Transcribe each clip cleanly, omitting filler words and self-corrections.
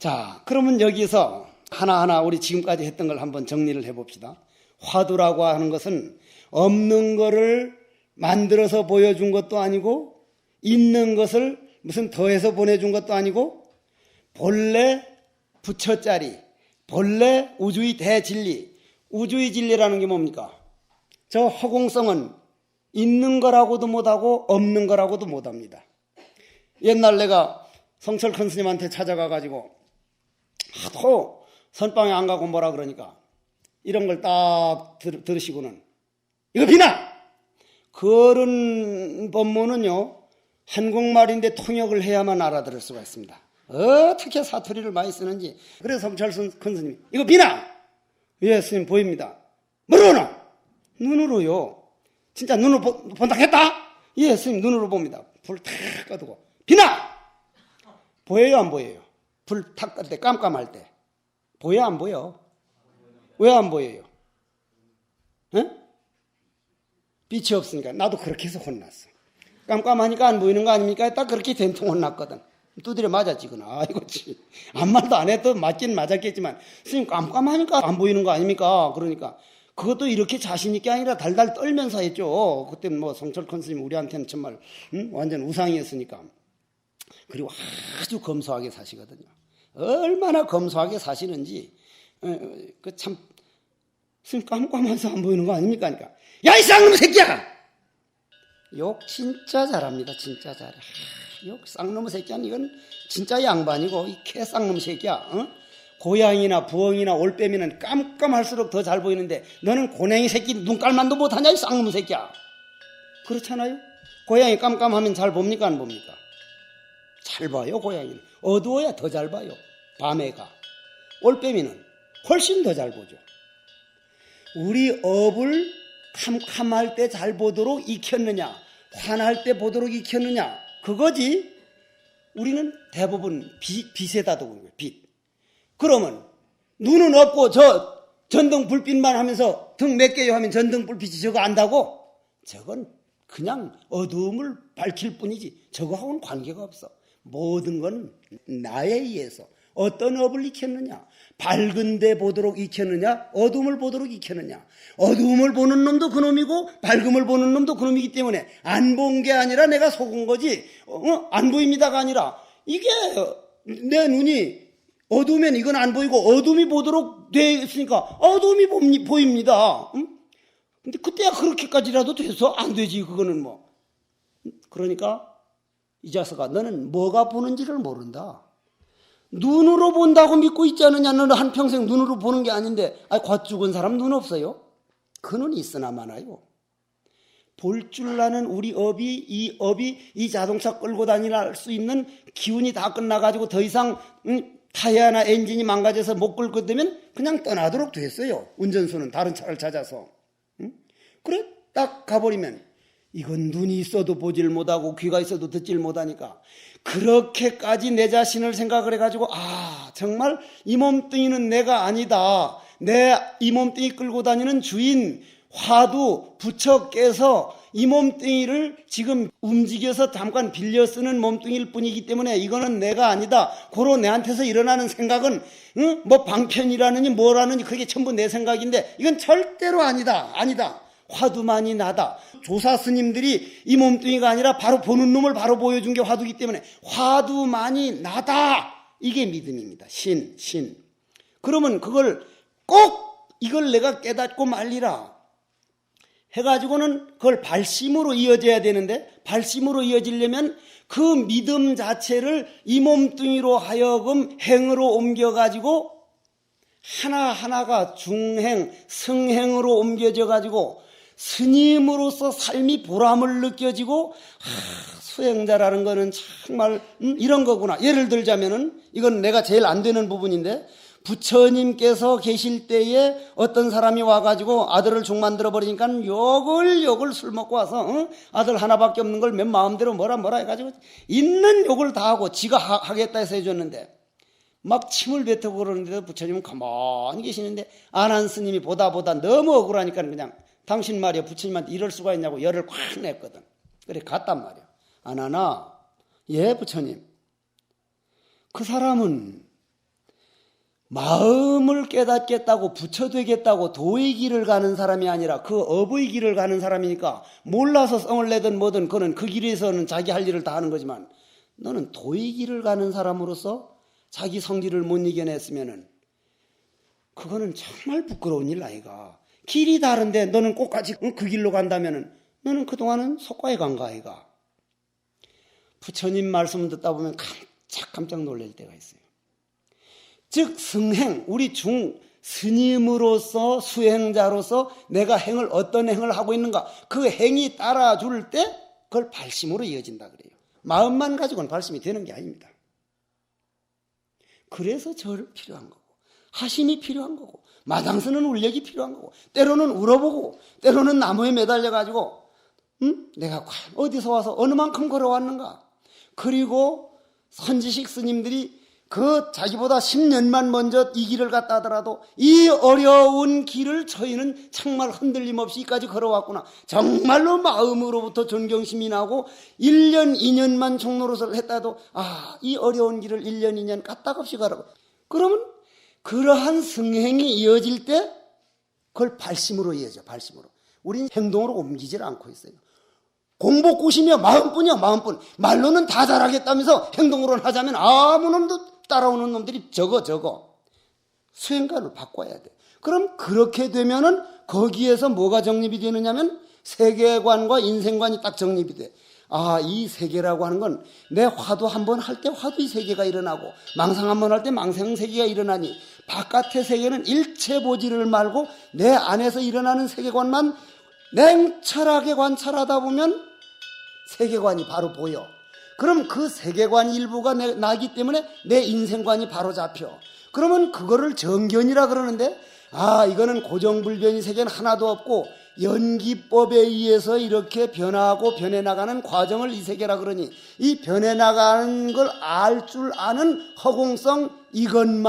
자, 그러면 여기서 하나하나 우리 지금까지 했던 걸 한번 정리를 해봅시다. 화두라고 하는 것은 없는 거를 만들어서 보여준 것도 아니고 있는 것을 무슨 더해서 보내준 것도 아니고 본래 부처짜리, 본래 우주의 대진리, 우주의 진리라는 게 뭡니까? 저 허공성은 있는 거라고도 못하고 없는 거라고도 못합니다. 옛날 내가 성철 큰 스님한테 찾아가가지고 하도 선방에 안 가고 뭐라 그러니까 이런 걸 딱 들으시고는 이거 비나! 그런 법문은요 한국말인데 통역을 해야만 알아들을 수가 있습니다. 어떻게 사투리를 많이 쓰는지. 그래서 성철 큰 스님이 이거 비나! 예 스님 보입니다. 뭐로노? 눈으로요. 진짜 눈으로 본다 했다? 예 스님 눈으로 봅니다. 불 탁 꺼두고 비나! 보여요 안 보여요? 불 탁 끌 때 깜깜할 때 보여 안 보여? 왜 안 보여요? 에? 빛이 없으니까. 나도 그렇게 해서 혼났어. 깜깜하니까 안 보이는 거 아닙니까? 딱 그렇게 된통 혼났거든. 두드려 맞았지 그나. 아이고 아무 말도 안 해도 맞긴 맞았겠지만 스님 깜깜하니까 안 보이는 거 아닙니까? 그러니까 그것도 이렇게 자신 있게 아니라 달달 떨면서 했죠. 그때 뭐 성철 큰 스님 우리한테는 정말 완전 우상이었으니까. 그리고 아주 검소하게 사시거든요. 얼마나 검소하게 사시는지 그 참 스님 깜깜해서 안 보이는 거 아닙니까? 그러니까 야 이 쌍놈 새끼야! 욕 진짜 잘합니다. 진짜 잘해. 욕 쌍놈 새끼야. 이건 진짜 양반이고 이 개 쌍놈 새끼야. 어? 고양이나 부엉이나 올빼미는 깜깜할수록 더 잘 보이는데 너는 고냉이 새끼 눈깔만도 못하냐 이 쌍놈 새끼야. 그렇잖아요. 고양이 깜깜하면 잘 봅니까 안 봅니까? 잘 봐요. 고양이는 어두워야 더 잘 봐요. 밤에가. 올빼미는 훨씬 더 잘 보죠. 우리 업을 캄캄할 때 잘 보도록 익혔느냐 화날 때 보도록 익혔느냐 그거지. 우리는 대부분 빛에다 두고 있는 거예요. 빛. 그러면 눈은 없고 저 전등 불빛만 하면서 등 몇 개요 하면 전등 불빛이 저거 안다고? 저건 그냥 어두움을 밝힐 뿐이지 저거하고는 관계가 없어. 모든 건 나에 의해서 어떤 업을 익혔느냐, 밝은 데 보도록 익혔느냐, 어두움을 보도록 익혔느냐. 어두움을 보는 놈도 그놈이고 밝음을 보는 놈도 그놈이기 때문에 안 본 게 아니라 내가 속은 거지 안 보입니다가 아니라 이게 내 눈이 어두우면 이건 안 보이고 어두움이 보도록 돼 있으니까 어두움이 보입니다. 근데 그때야 그렇게까지라도 돼서 안 되지. 그거는 뭐. 그러니까 이 자식아 너는 뭐가 보는지를 모른다. 눈으로 본다고 믿고 있지 않느냐. 너는 한평생 눈으로 보는 게 아닌데 곧 죽은 사람 눈 없어요? 그 눈이 있으나 마나요. 볼 줄 아는 우리 업이 이 자동차 끌고 다닐 수 있는 기운이 다 끝나가지고 더 이상 타이어나 엔진이 망가져서 못 끌고 되면 그냥 떠나도록 됐어요. 운전수는 다른 차를 찾아서. 그래 딱 가버리면 이건 눈이 있어도 보질 못하고 귀가 있어도 듣질 못하니까 그렇게까지 내 자신을 생각을 해가지고 정말 이 몸뚱이는 내가 아니다. 내 이 몸뚱이 끌고 다니는 주인 화두 부처께서 이 몸뚱이를 지금 움직여서 잠깐 빌려 쓰는 몸뚱이일 뿐이기 때문에 이거는 내가 아니다. 고로 내한테서 일어나는 생각은 뭐 방편이라느니 뭐라느니 그게 전부 내 생각인데 이건 절대로 아니다. 화두만이 나다. 조사 스님들이 이 몸뚱이가 아니라 바로 보는 놈을 바로 보여준 게 화두이기 때문에 화두만이 나다. 이게 믿음입니다. 신. 그러면 그걸 꼭 이걸 내가 깨닫고 말리라 해가지고는 그걸 발심으로 이어져야 되는데 발심으로 이어지려면 그 믿음 자체를 이 몸뚱이로 하여금 행으로 옮겨가지고 하나하나가 중행, 성행으로 옮겨져 가지고 스님으로서 삶이 보람을 느껴지고 수행자라는 거는 정말 이런 거구나. 예를 들자면은 이건 내가 제일 안 되는 부분인데 부처님께서 계실 때에 어떤 사람이 와가지고 아들을 죽 만들어 버리니까 욕을 술 먹고 와서 아들 하나밖에 없는 걸 맨 마음대로 뭐라 해가지고 있는 욕을 다 하고 지가 하겠다 해서 해줬는데 막 침을 뱉고 그러는데도 부처님은 가만히 계시는데 안한 스님이 보다 너무 억울하니까 그냥 당신 말이야 부처님한테 이럴 수가 있냐고 열을 확 냈거든. 그래 갔단 말이야. 안 하나? 예 부처님. 그 사람은 마음을 깨닫겠다고 부처 되겠다고 도의 길을 가는 사람이 아니라 그 업의 길을 가는 사람이니까 몰라서 성을 내든 뭐든 그는 그 길에서는 자기 할 일을 다 하는 거지만 너는 도의 길을 가는 사람으로서 자기 성질을 못 이겨냈으면은 그거는 정말 부끄러운 일 아이가. 길이 다른데 너는 꼭같이 그 길로 간다면은 너는 그동안은 속과에 간 거 아이가. 부처님 말씀 듣다 보면 깜짝 놀랄 때가 있어요. 즉 승행, 우리 스님으로서 수행자로서 내가 어떤 행을 하고 있는가 그 행이 따라줄 때 그걸 발심으로 이어진다 그래요. 마음만 가지고는 발심이 되는 게 아닙니다. 그래서 절 필요한 거고 하심이 필요한 거고 마당스는 울력이 필요한 거고 때로는 울어보고 때로는 나무에 매달려 가지고 내가 과연 어디서 와서 어느 만큼 걸어왔는가. 그리고 선지식 스님들이 그 자기보다 10년만 먼저 이 길을 갔다 하더라도 이 어려운 길을 저희는 정말 흔들림 없이 이까지 걸어왔구나. 정말로 마음으로부터 존경심이 나고 1년, 2년만 종로릇을 했다도 이 어려운 길을 1년, 2년 까딱없이 가라고. 그러면 그러한 승행이 이어질 때 그걸 발심으로 이어져. 발심으로. 우리는 행동으로 옮기질 않고 있어요. 공복구시며 마음뿐이야. 마음뿐. 말로는 다 잘하겠다면서 행동으로는 하자면 아무 놈도 따라오는 놈들이 적어. 수행관을 바꿔야 돼. 그럼 그렇게 되면은 거기에서 뭐가 정립이 되느냐면 세계관과 인생관이 딱 정립이 돼. 이 세계라고 하는 건 내 화두 한번 할 때 화두의 세계가 일어나고 망상 한번 할 때 망상 세계가 일어나니 바깥의 세계는 일체 보지를 말고 내 안에서 일어나는 세계관만 냉철하게 관찰하다 보면 세계관이 바로 보여. 그럼 그 세계관 일부가 나기 때문에 내 인생관이 바로 잡혀. 그러면 그거를 정견이라 그러는데 이거는 고정불변의 세계는 하나도 없고 연기법에 의해서 이렇게 변화하고 변해나가는 과정을 이 세계라 그러니 이 변해나가는 걸 알 줄 아는 허공성 이건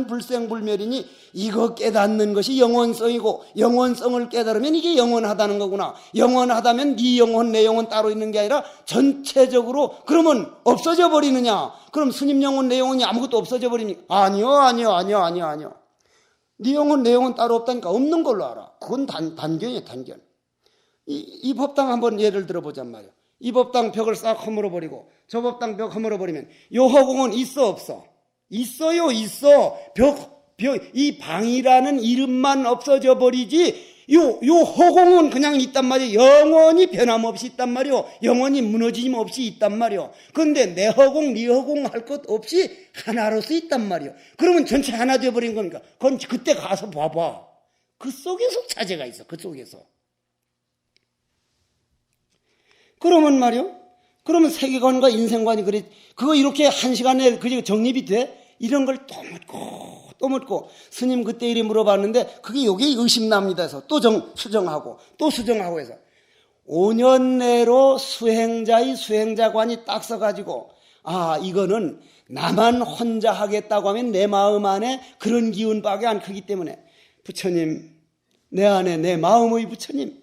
불생불멸이니 이거 깨닫는 것이 영원성이고 영원성을 깨달으면 이게 영원하다는 거구나. 영원하다면 네 영혼 내 영혼 따로 있는 게 아니라 전체적으로 그러면 없어져 버리느냐. 그럼 스님 영혼 내 영혼이 아무것도 없어져 버리니 아니요. 네 영혼 내 영혼 따로 없다니까 없는 걸로 알아. 그건 단견이야 단견. 이 법당 한번 예를 들어보잔 말이야. 이 법당 벽을 싹 허물어버리고 저 법당 벽 허물어버리면 요 허공은 있어 없어? 있어요. 있어. 이 방이라는 이름만 없어져 버리지 요 허공은 그냥 있단 말이에요. 영원히 변함없이 있단 말이에요. 영원히 무너짐 없이 있단 말이에요. 그런데 내 허공, 네 허공 할 것 없이 하나로서 있단 말이에요. 그러면 전체 하나 되어버린 거니까 그건 그때 가서 봐봐. 그 속에서 차제가 있어. 그 속에서. 그러면 말이요. 그러면 세계관과 인생관이 그거 이렇게 한 시간에 그게 정립이 돼? 이런 걸 또 묻고 스님 그때 이리 물어봤는데 그게 요게 의심납니다 해서 또 수정하고 해서 5년 내로 수행자의 수행자관이 딱 서가지고 이거는 나만 혼자 하겠다고 하면 내 마음 안에 그런 기운밖에 안 크기 때문에 부처님 내 안에 내 마음의 부처님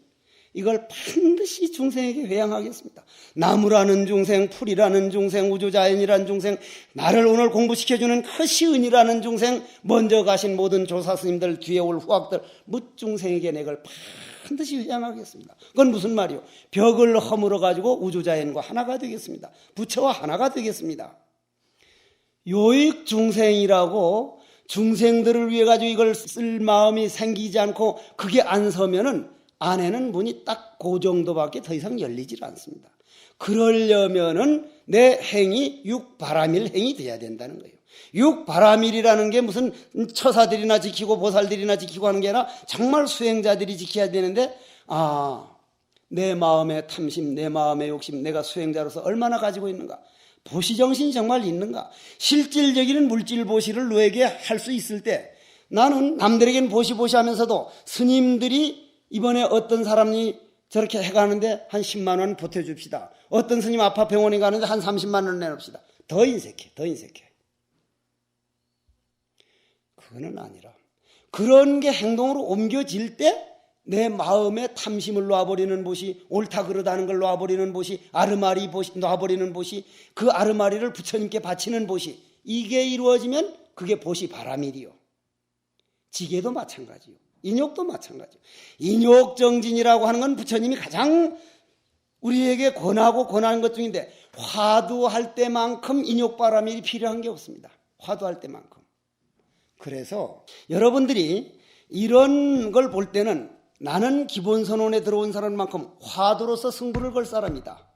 이걸 반드시 중생에게 회양하겠습니다. 나무라는 중생, 풀이라는 중생, 우주자연이라는 중생, 나를 오늘 공부시켜주는 그 시은이라는 중생, 먼저 가신 모든 조사스님들, 뒤에 올 후학들, 묻중생에게 내걸 반드시 회양하겠습니다. 그건 무슨 말이요? 벽을 허물어가지고 우주자연과 하나가 되겠습니다. 부처와 하나가 되겠습니다. 요익 중생이라고 중생들을 위해 가지고 이걸 쓸 마음이 생기지 않고 그게 안 서면은 안에는 문이 딱 그 정도밖에 더 이상 열리질 않습니다. 그러려면은 내 행이 육바라밀 행이 돼야 된다는 거예요. 육바라밀이라는 게 무슨 처사들이나 지키고 보살들이나 지키고 하는 게 아니라 정말 수행자들이 지켜야 되는데 내 마음의 탐심, 내 마음의 욕심, 내가 수행자로서 얼마나 가지고 있는가? 보시정신이 정말 있는가? 실질적인 물질 보시를 너에게 할 수 있을 때 나는 남들에게는 보시 하면서도 스님들이 이번에 어떤 사람이 저렇게 해가는데 한 10만 원 보태줍시다. 어떤 스님 아파 병원에 가는데 한 30만 원 내놓읍시다. 더 인색해. 그거는 아니라 그런 게 행동으로 옮겨질 때 내 마음에 탐심을 놔버리는 곳이 옳다 그러다는 걸 놔버리는 곳이 아르마리 놔버리는 곳이 그 아르마리를 부처님께 바치는 곳이 이게 이루어지면 그게 보시 바람이리요. 지게도 마찬가지요. 인욕도 마찬가지요. 인욕정진이라고 하는 건 부처님이 가장 우리에게 권하고 권하는 것 중인데 화두할 때만큼 인욕바람이 필요한 게 없습니다. 화두할 때만큼. 그래서 여러분들이 이런 걸 볼 때는 나는 기본선언에 들어온 사람만큼 화두로서 승부를 걸 사람이다.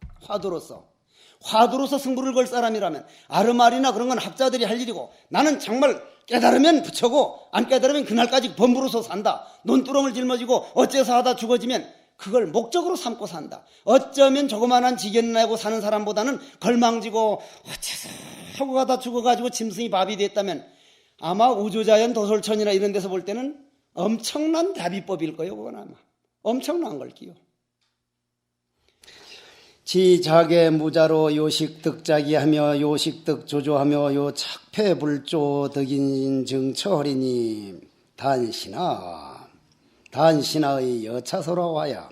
화두로서 승부를 걸 사람이라면 아르말이나 그런 건 학자들이 할 일이고 나는 정말 깨달으면 부처고 안 깨달으면 그날까지 범부로서 산다. 논두렁을 짊어지고 어째서 하다 죽어지면 그걸 목적으로 삼고 산다. 어쩌면 조그만한 지견 내고 사는 사람보다는 걸망지고 어째서 하고 가다 죽어가지고 짐승이 밥이 됐다면 아마 우주자연 도솔천이나 이런 데서 볼 때는 엄청난 다비법일 거예요. 그건 아마 엄청난 걸기요. 지자계 무자로 요식득자기하며 요식득 조조하며 요착패불조 덕인 증처허리니 단신하의 여차서로와야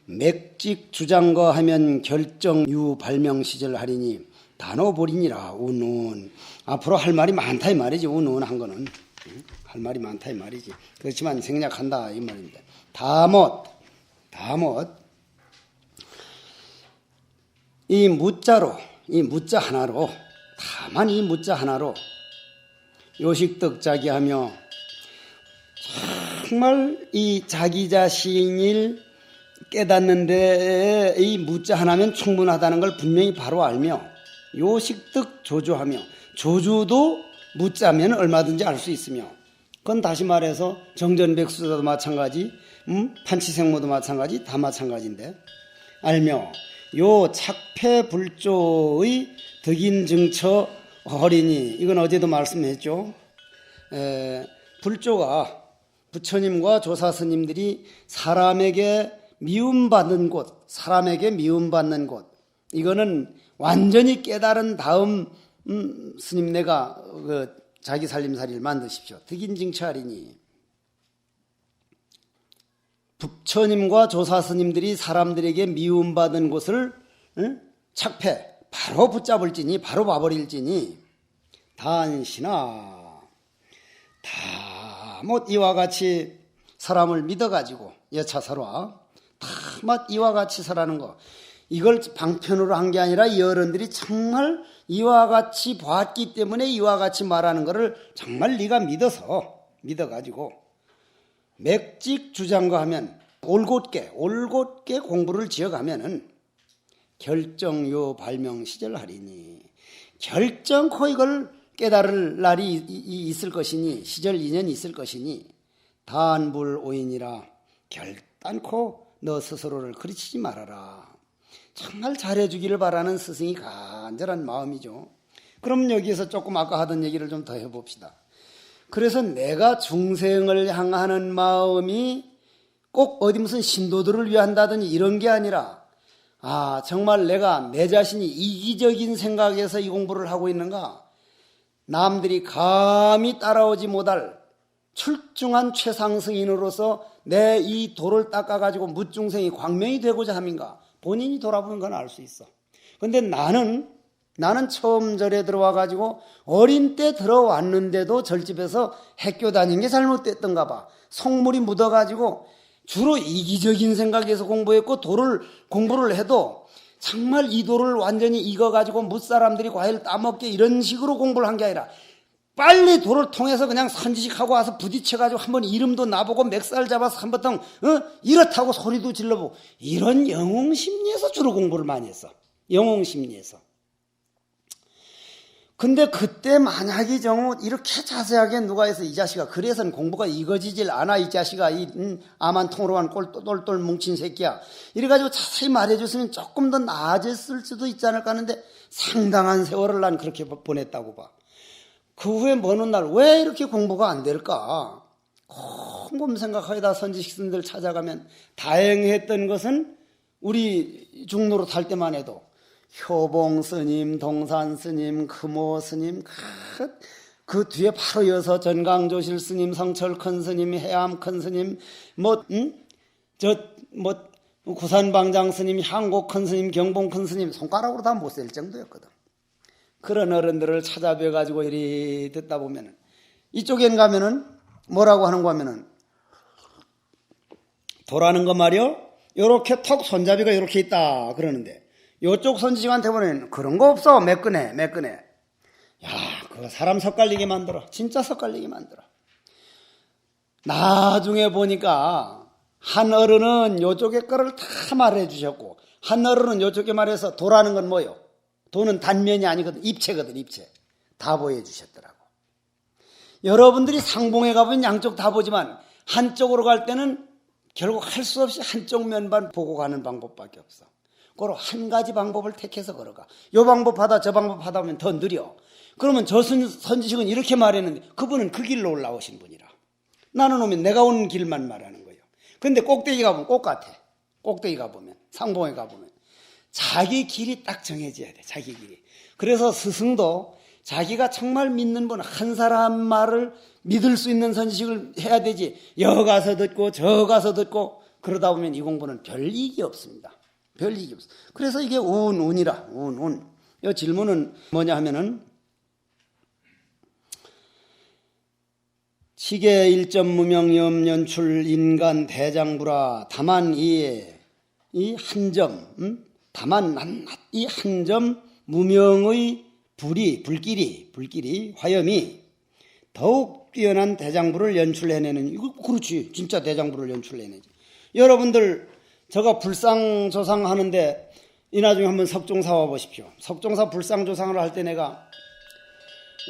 맥직 주장거 하면 결정유 발명시절 하리니 단호보리니라 운운. 앞으로 할 말이 많다 이 말이지. 운운한 거는 할 말이 많다 이 말이지. 그렇지만 생략한다 이 말입니다. 다못 이 무자 하나로 다만 이 무자 하나로 요식득자기하며 정말 이 자기 자신을 깨닫는데 이 무자 하나면 충분하다는 걸 분명히 바로 알며 요식득 조주하며 조주도 무자면 얼마든지 알 수 있으며 그건 다시 말해서 정전백수도 마찬가지 판치생모도 마찬가지 다 마찬가지인데 알며 요 착패불조의 덕인증처 허리니 이건 어제도 말씀했죠. 불조가 부처님과 조사스님들이 사람에게 미움받는 곳 이거는 완전히 깨달은 다음 스님네가 자기 살림살이를 만드십시오. 덕인증처하리니 부처님과 조사스님들이 사람들에게 미움받은 곳을 착패 바로 붙잡을지니 바로 봐버릴지니 단시나 다못 이와 같이 사람을 믿어가지고 여차설화 다못 이와 같이 설하는 거 이걸 방편으로 한 게 아니라 이 어른들이 정말 이와 같이 봤기 때문에 이와 같이 말하는 거를 정말 네가 믿어가지고 맥직 주장거 하면 올곧게 공부를 지어가면은 결정요 발명 시절 하리니 결정코 이걸 깨달을 날이 있을 것이니 시절 인연이 있을 것이니 단불오인이라 결단코 너 스스로를 그르치지 말아라. 정말 잘해주기를 바라는 스승이 간절한 마음이죠. 그럼 여기에서 조금 아까 하던 얘기를 좀 더 해봅시다. 그래서 내가 중생을 향하는 마음이 꼭 어디 무슨 신도들을 위한다든지 이런 게 아니라 정말 내가 내 자신이 이기적인 생각에서 이 공부를 하고 있는가 남들이 감히 따라오지 못할 출중한 최상승인으로서 내 이 도를 닦아가지고 무중생이 광명이 되고자 함인가 본인이 돌아보는 건 알 수 있어. 근데 나는 처음 절에 들어와가지고 어린 때 들어왔는데도 절집에서 학교 다닌 게 잘못됐던가 봐. 속물이 묻어가지고 주로 이기적인 생각에서 공부했고 공부를 해도 정말 이 도를 완전히 익어가지고 무사람들이 과일 따먹게 이런 식으로 공부를 한 게 아니라 빨리 도를 통해서 그냥 선지식하고 와서 부딪혀가지고 한번 이름도 나보고 맥살 잡아서 한번 이렇다고 소리도 질러보고 이런 영웅심리에서 주로 공부를 많이 했어. 영웅심리에서. 근데 그때 만약에 이렇게 자세하게 누가 해서 이 자식아 그래서는 공부가 이거지질 않아 이 자식아 이 아만 통으로 한 똘똘 뭉친 새끼야 이래가지고 자세히 말해줬으면 조금 더 나아졌을 수도 있지 않을까 하는데 상당한 세월을 난 그렇게 보냈다고 봐. 그 후에 먼 훗날 왜 이렇게 공부가 안 될까 곰곰 생각하다 선지식스님들 찾아가면 다행했던 것은 우리 중로로 탈 때만 해도 효봉 스님, 동산 스님, 금호 스님, 그 뒤에 바로 이어서 전강조실 스님, 성철 큰 스님, 해암 큰 스님, 구산방장 스님, 향곡 큰 스님, 경봉 큰 스님, 손가락으로 다 못 셀 정도였거든. 그런 어른들을 찾아뵈가지고 이리 듣다 보면은 이쪽엔 가면은 뭐라고 하는 거 하면은 도라는 거 말이요. 요렇게 턱 손잡이가 요렇게 있다 그러는데 요쪽 선지식한테 보면 그런 거 없어. 매끈해. 야, 그거 사람 섞갈리게 만들어. 진짜 섞갈리게 만들어. 나중에 보니까 한 어른은 요쪽의 거를 다 말해 주셨고 한 어른은 요쪽에 말해서 도라는 건 뭐요? 도는 단면이 아니거든. 입체거든. 입체. 다 보여주셨더라고. 여러분들이 상봉에 가보면 양쪽 다 보지만 한쪽으로 갈 때는 결국 할 수 없이 한쪽 면만 보고 가는 방법밖에 없어. 그걸 한 가지 방법을 택해서 걸어가. 요 방법 하다 저 방법 하다 보면 더 느려. 그러면 저 선지식은 이렇게 말했는데 그분은 그 길로 올라오신 분이라. 나는 오면 내가 온 길만 말하는 거예요. 근데 꼭대기 가보면 똑같아. 꼭대기 가보면 상봉에 가보면 자기 길이 딱 정해져야 돼. 자기 길이. 그래서 스승도 자기가 정말 믿는 분 한 사람 말을 믿을 수 있는 선지식을 해야 되지. 여 가서 듣고 저 가서 듣고 그러다 보면 이 공부는 별 이익이 없습니다. 별 이익이 없어. 그래서 이게 운이라. 운. 이 질문은 뭐냐 하면은 시계 일점 무명염 연출 인간 대장부라 다만 이 한 점, 다만 이 한 점 무명의 불길이 화염이 더욱 뛰어난 대장부를 연출해내는 이거 그렇지. 진짜 대장부를 연출해내지. 여러분들 저가 불상조상 하는데 이 나중에 한번 석종사 와보십시오. 석종사 불상조상을 할 때 내가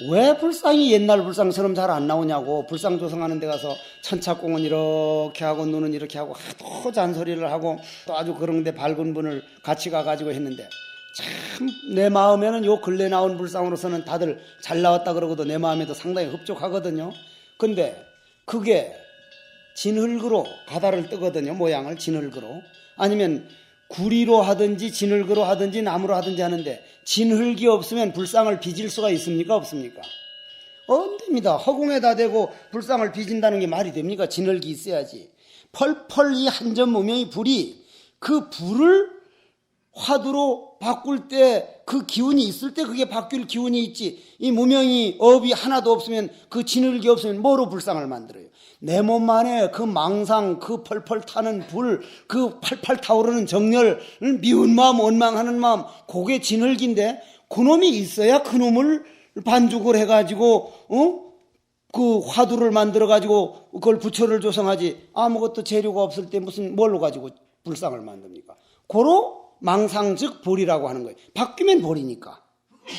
왜 불상이 옛날 불상처럼 잘 안 나오냐고 불상조상하는 데 가서 천착공은 이렇게 하고 눈은 이렇게 하고 하도 잔소리를 하고 또 아주 그런 데 밝은 분을 같이 가가지고 했는데 참 내 마음에는 요 근래 나온 불상으로서는 다들 잘 나왔다 그러고도 내 마음에도 상당히 흡족하거든요. 근데 그게 진흙으로 가다를 뜨거든요. 모양을 진흙으로. 아니면 구리로 하든지 진흙으로 하든지 나무로 하든지 하는데 진흙이 없으면 불상을 빚을 수가 있습니까? 없습니까? 안 됩니다. 허공에다 대고 불상을 빚은다는 게 말이 됩니까? 진흙이 있어야지. 펄펄 이 한 점 무명의 불이 그 불을 화두로 바꿀 때 그 기운이 있을 때 그게 바뀔 기운이 있지. 이 무명이 업이 하나도 없으면 그 진흙이 없으면 뭐로 불상을 만들어요? 내 몸 안에 그 망상, 그 펄펄 타는 불, 그 팔팔 타오르는 정열, 미운 마음, 원망하는 마음, 그게 진흙인데 그놈이 있어야 그놈을 반죽을 해가지고 그 화두를 만들어가지고 그걸 부처를 조성하지. 아무것도 재료가 없을 때 무슨 뭘로 가지고 불상을 만듭니까? 고로 망상 즉 볼이라고 하는 거예요. 바뀌면 볼이니까.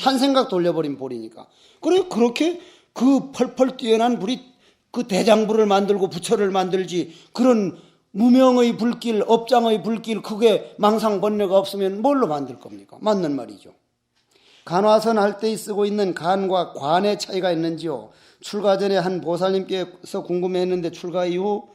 한 생각 돌려버리면 볼이니까. 그래 그렇게 그 펄펄 뛰어난 불이 그 대장부를 만들고 부처를 만들지 그런 무명의 불길, 업장의 불길 그게 망상 번뇌가 없으면 뭘로 만들 겁니까? 맞는 말이죠. 간화선 할 때 쓰고 있는 간과 관의 차이가 있는지요? 출가 전에 한 보살님께서 궁금해했는데 출가 이후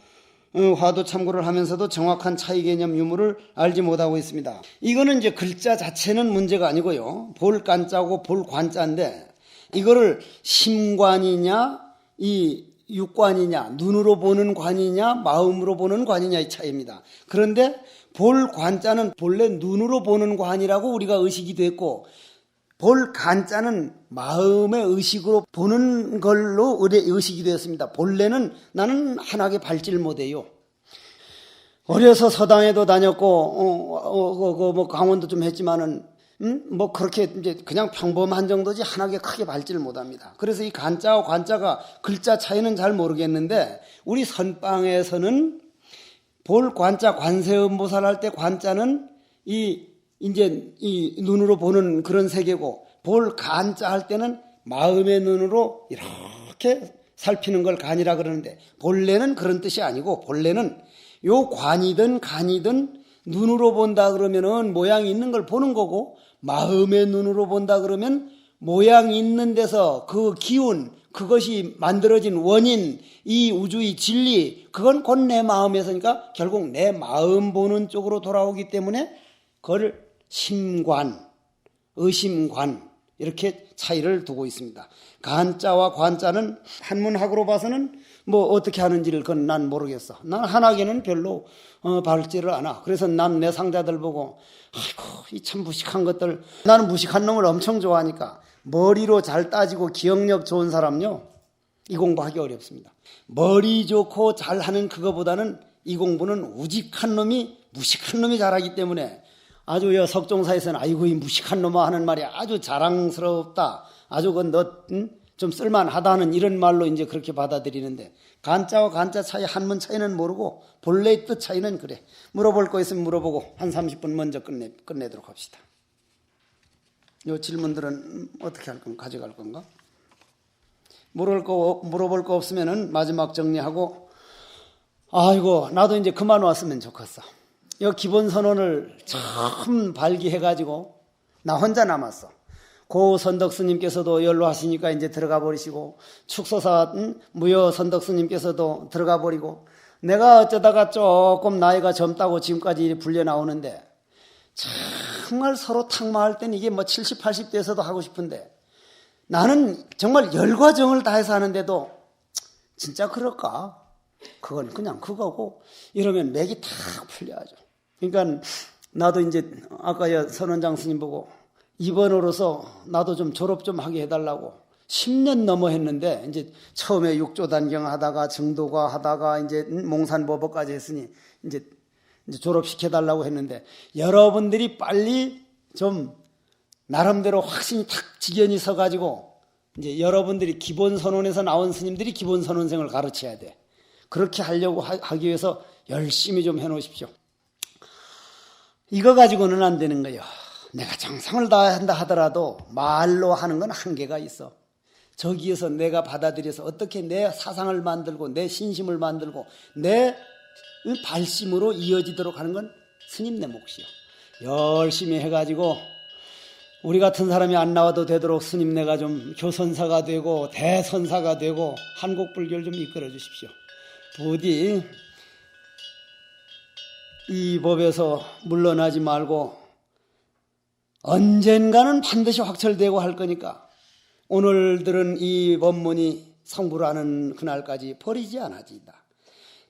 화두 참고를 하면서도 정확한 차이 개념 유무를 알지 못하고 있습니다. 이거는 이제 글자 자체는 문제가 아니고요. 볼간자고 볼관자인데 이거를 심관이냐 이 육관이냐 눈으로 보는 관이냐 마음으로 보는 관이냐의 차이입니다. 그런데 볼관자는 본래 눈으로 보는 관이라고 우리가 의식이 됐고 볼간자는 마음의 의식으로 보는 걸로 의식이 되었습니다. 본래는 나는 한하게 밟질 못해요. 어려서 서당에도 다녔고 뭐 강원도 좀 했지만은 뭐 그렇게 이제 그냥 평범한 정도지 한하게 크게 밟지를 못합니다. 그래서 이 간자와 관자가 글자 차이는 잘 모르겠는데 우리 선방에서는 볼관자 관세음보살 할 때 관자는 이제 이 눈으로 보는 그런 세계고 볼간자 할 때는 마음의 눈으로 이렇게 살피는 걸 간이라 그러는데 본래는 그런 뜻이 아니고 본래는 요 관이든 간이든 눈으로 본다 그러면은 모양이 있는 걸 보는 거고 마음의 눈으로 본다 그러면 모양이 있는 데서 그 기운 그것이 만들어진 원인 이 우주의 진리 그건 곧 내 마음에서니까 결국 내 마음 보는 쪽으로 돌아오기 때문에 그걸 심관, 의심관 이렇게 차이를 두고 있습니다. 간자와 관자는 한문학으로 봐서는 뭐 어떻게 하는지를 그건 난 모르겠어. 난 한학에는 별로 밟지를 않아. 그래서 난 내 상자들 보고 아이고 이 참 무식한 것들 나는 무식한 놈을 엄청 좋아하니까 머리로 잘 따지고 기억력 좋은 사람요, 이 공부하기 어렵습니다. 머리 좋고 잘하는 그거보다는 이 공부는 우직한 놈이 무식한 놈이 잘하기 때문에 아주 석종사에서는 아이고 이 무식한 놈아 하는 말이 아주 자랑스럽다, 아주 너 좀 쓸만하다는 이런 말로 이제 그렇게 받아들이는데, 간자와 간자 차이, 한문 차이는 모르고 본래의 뜻 차이는 그래. 물어볼 거 있으면 물어보고 한 30분 먼저 끝내도록 합시다. 이 질문들은 어떻게 할 건가? 가져갈 건가? 물어볼 거 없으면은 마지막 정리하고, 아이고 나도 이제 그만 왔으면 좋겠어. 이 기본선언을 참 발기해가지고 나 혼자 남았어. 고 선덕 스님께서도 연로하시니까 이제 들어가 버리시고, 축소사 무여 선덕 스님께서도 들어가 버리고, 내가 어쩌다가 조금 나이가 젊다고 지금까지 불려 나오는데, 정말 서로 탁마할 땐 이게 뭐 70, 80대에서도 하고 싶은데, 나는 정말 열과 정을 다해서 하는데도 진짜 그럴까? 그건 그냥 그거고, 이러면 맥이 탁 풀려야죠. 그러니까 나도 이제 아까 선원장 스님 보고 입원으로서 나도 좀 졸업 좀 하게 해달라고 10년 넘어 했는데, 이제 처음에 육조단경 하다가 정도가 하다가 이제 몽산보법까지 했으니 이제 졸업시켜달라고 했는데, 여러분들이 빨리 좀 나름대로 확신이 탁 직연이 서가지고, 이제 여러분들이 기본선언에서 나온 스님들이 기본선언생을 가르쳐야 돼. 그렇게 하려고 하기 위해서 열심히 좀 해놓으십시오. 이거 가지고는 안 되는 거예요. 내가 정성을 다한다 하더라도 말로 하는 건 한계가 있어. 저기에서 내가 받아들여서 어떻게 내 사상을 만들고 내 신심을 만들고 내 발심으로 이어지도록 하는 건 스님 내 몫이요. 열심히 해가지고 우리 같은 사람이 안 나와도 되도록 스님 내가 좀 교선사가 되고 대선사가 되고 한국 불교를 좀 이끌어 주십시오. 부디 이 법에서 물러나지 말고 언젠가는 반드시 확철되고 할 거니까 오늘 들은 이 법문이 성불하는 그날까지 버리지 않아지이다.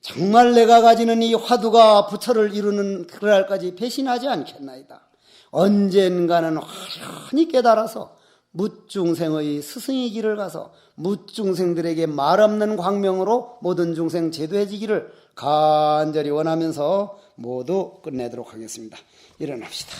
정말 내가 가지는 이 화두가 부처를 이루는 그날까지 배신하지 않겠나이다. 언젠가는 화련히 깨달아서 묻중생의 스승의 길을 가서 묻중생들에게 말없는 광명으로 모든 중생 제도해지기를 간절히 원하면서 모두 끝내도록 하겠습니다. 일어납시다.